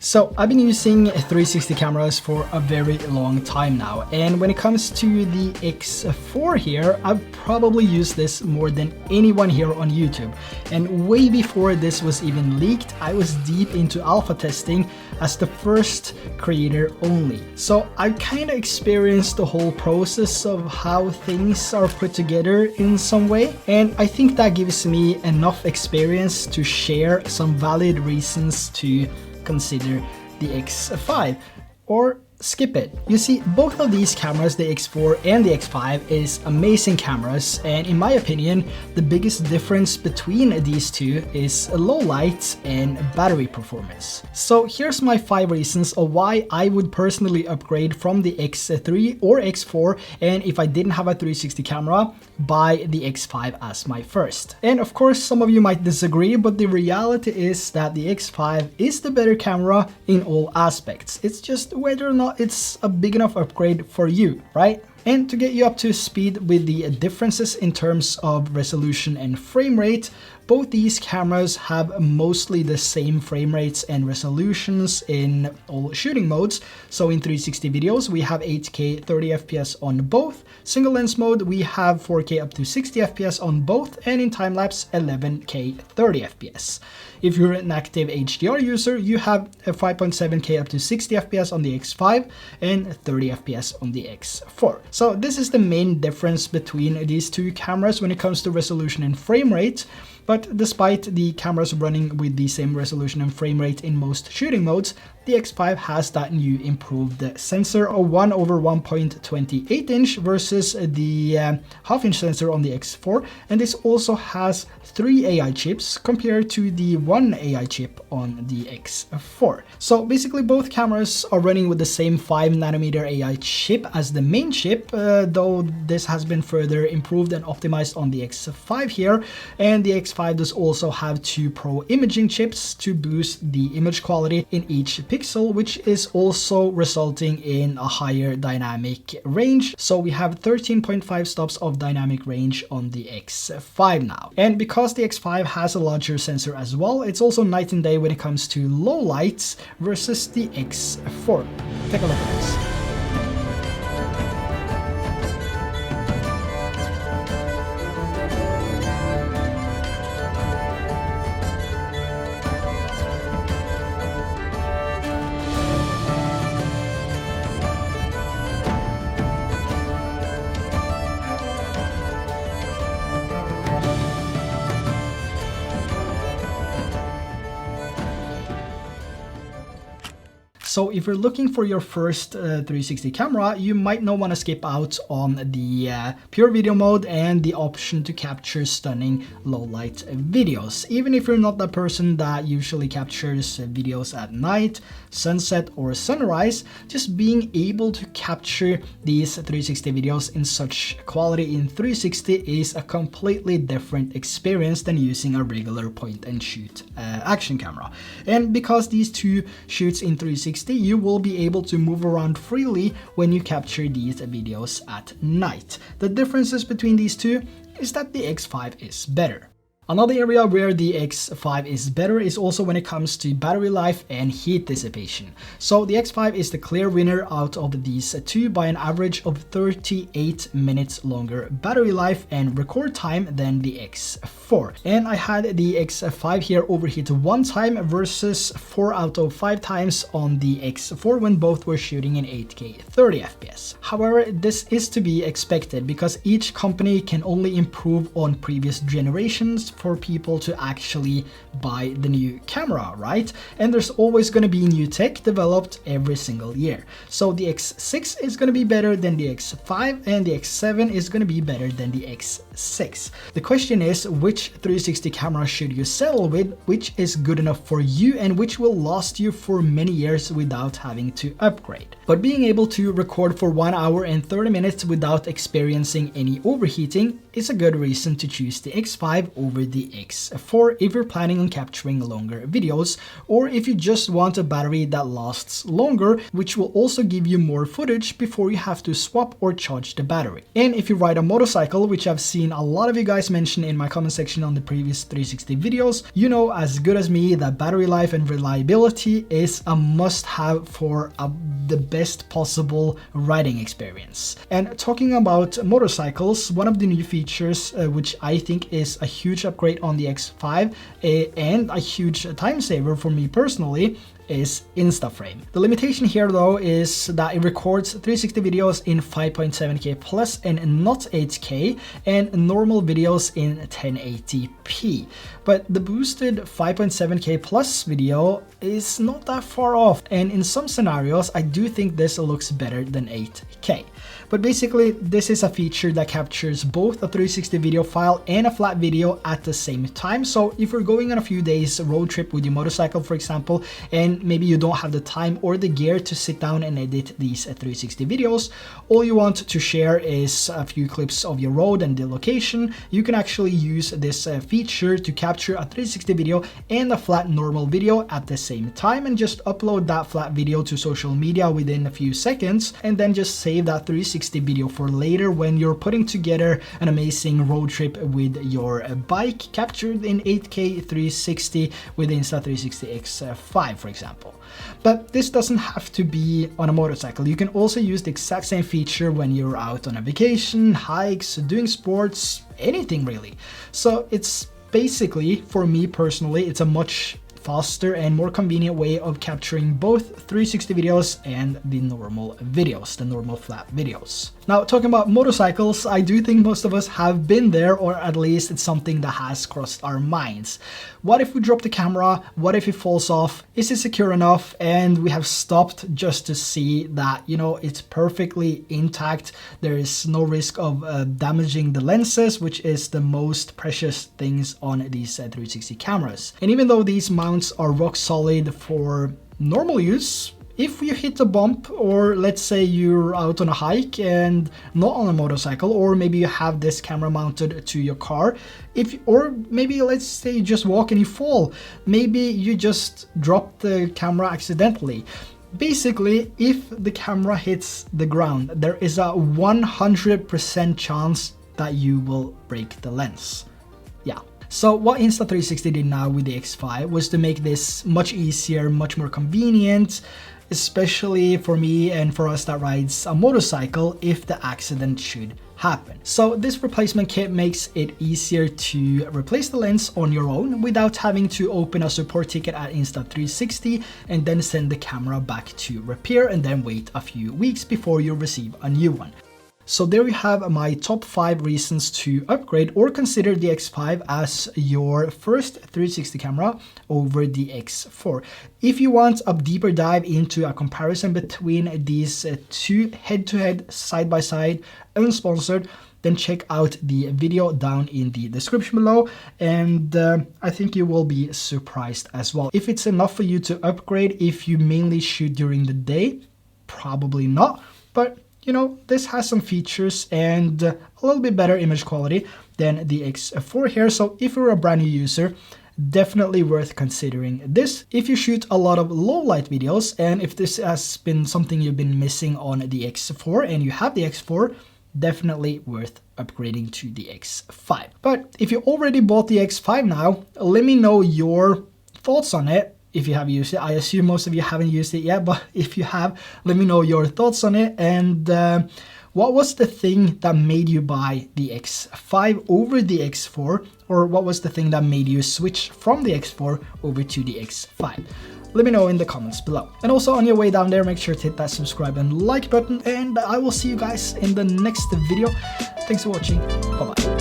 So I've been using 360 cameras for a very long time now, and when it comes to the X4 here, I've probably used this more than anyone here on YouTube. And way before this was even leaked, I was deep into alpha testing as the first creator only. So I kind of experienced the whole process of how things are put together in some way, and I think that gives me enough experience to share some valid reasons to consider the X5 or skip it. You see, both of these cameras, the X4 and the X5, is amazing cameras, and in my opinion the biggest difference between these two is low light and battery performance. So here's my 5 reasons of why I would personally upgrade from the X3 or X4, and if I didn't have a 360 camera, buy the X5 as my first. And of course some of you might disagree, but the reality is that the X5 is the better camera in all aspects. It's just whether or not it's a big enough upgrade for you, right? And to get you up to speed with the differences in terms of resolution and frame rate, both these cameras have mostly the same frame rates and resolutions in all shooting modes. So in 360 videos, we have 8K 30 FPS on both. Single lens mode, we have 4K up to 60 FPS on both, and in time-lapse, 11K 30 FPS. If you're an active HDR user, you have a 5.7K up to 60 FPS on the X5 and 30 FPS on the X4. So this is the main difference between these two cameras when it comes to resolution and frame rate. But despite the cameras running with the same resolution and frame rate in most shooting modes, the X5 has that new improved sensor of 1/1.28 inch versus the half-inch sensor on the X4, and this also has 3 AI chips compared to the 1 AI chip on the X4. So basically both cameras are running with the same 5nm AI chip as the main chip, though this has been further improved and optimized on the X5 here, and the X5 does also have 2 Pro imaging chips to boost the image quality in each pixel, which is also resulting in a higher dynamic range. So we have 13.5 stops of dynamic range on the X5 now. And because the X5 has a larger sensor as well, it's also night and day when it comes to low lights versus the X4. Take a look at this. So if you're looking for your first 360 camera, you might not want to skip out on the pure video mode and the option to capture stunning low light videos. Even if you're not the person that usually captures videos at night, sunset or sunrise, just being able to capture these 360 videos in such quality in 360 is a completely different experience than using a regular point and shoot action camera. And because these two shoots in 360, you will be able to move around freely when you capture these videos at night. The differences between these two is that the X5 is better. Another area where the X5 is better is also when it comes to battery life and heat dissipation. So the X5 is the clear winner out of these two by an average of 38 minutes longer battery life and record time than the X4. And I had the X5 here overheat 1 time versus 4 out of 5 times on the X4 when both were shooting in 8K 30 FPS. However, this is to be expected because each company can only improve on previous generations for people to actually buy the new camera, right? And there's always going to be new tech developed every single year. So the X6 is going to be better than the X5 and the X7 is going to be better than the X6. The question is, which 360 camera should you settle with, which is good enough for you and which will last you for many years without having to upgrade. But being able to record for 1 hour and 30 minutes without experiencing any overheating is a good reason to choose the X5 over the X4 if you're planning on capturing longer videos, or if you just want a battery that lasts longer, which will also give you more footage before you have to swap or charge the battery. And if you ride a motorcycle, which I've seen a lot of you guys mention in my comment section on the previous 360 videos, you know as good as me that battery life and reliability is a must-have for the best possible riding experience. And talking about motorcycles, one of the new features which I think is a huge upgrade on the X5 and a huge time saver for me personally is InstaFrame. The limitation here though is that it records 360 videos in 5.7K plus and not 8K, and normal videos in 1080p. But the boosted 5.7K plus video is not that far off, and in some scenarios I do think this looks better than 8K. But basically this is a feature that captures both a 360 video file and a flat video at the same time. So if you're going on a few days road trip with your motorcycle, for example, and maybe you don't have the time or the gear to sit down and edit these 360 videos, all you want to share is a few clips of your road and the location, you can actually use this feature to capture a 360 video and a flat normal video at the same time, and just upload that flat video to social media within a few seconds, and then just save that 360 video for later when you're putting together an amazing road trip with your bike, captured in 8K 360 with Insta360 X5, for example. But this doesn't have to be on a motorcycle. You can also use the exact same feature when you're out on a vacation, hikes, doing sports, anything really. So it's basically, for me personally, it's a much faster and more convenient way of capturing both 360 videos and the normal videos, the normal flat videos. Now, talking about motorcycles, I do think most of us have been there, or at least it's something that has crossed our minds. What if we drop the camera? What if it falls off? Is it secure enough? And we have stopped just to see that, you know, it's perfectly intact. There is no risk of damaging the lenses, which is the most precious things on these 360 cameras. And even though these mounts are rock solid for normal use, if you hit a bump, or let's say you're out on a hike and not on a motorcycle, or maybe you have this camera mounted to your car, or maybe let's say you just walk and you fall, maybe you just drop the camera accidentally. Basically, if the camera hits the ground, there is a 100% chance that you will break the lens. Yeah. So what Insta360 did now with the X5 was to make this much easier, much more convenient, especially for me and for us that rides a motorcycle if the accident should happen. So this replacement kit makes it easier to replace the lens on your own without having to open a support ticket at Insta360 and then send the camera back to repair and then wait a few weeks before you receive a new one. So there we have my top 5 reasons to upgrade or consider the X5 as your first 360 camera over the X4. If you want a deeper dive into a comparison between these two head-to-head, side-by-side, unsponsored, then check out the video down in the description below, and I think you will be surprised as well. If it's enough for you to upgrade if you mainly shoot during the day, probably not, but you know, this has some features and a little bit better image quality than the X4 here. So if you're a brand new user, definitely worth considering this. If you shoot a lot of low light videos, and if this has been something you've been missing on the X4 and you have the X4, definitely worth upgrading to the X5. But if you already bought the X5 now, let me know your thoughts on it. If you have used it, I assume most of you haven't used it yet, but if you have, let me know your thoughts on it. And what was the thing that made you buy the X5 over the X4? Or what was the thing that made you switch from the X4 over to the X5? Let me know in the comments below. And also on your way down there, make sure to hit that subscribe and like button. And I will see you guys in the next video. Thanks for watching. Bye-bye.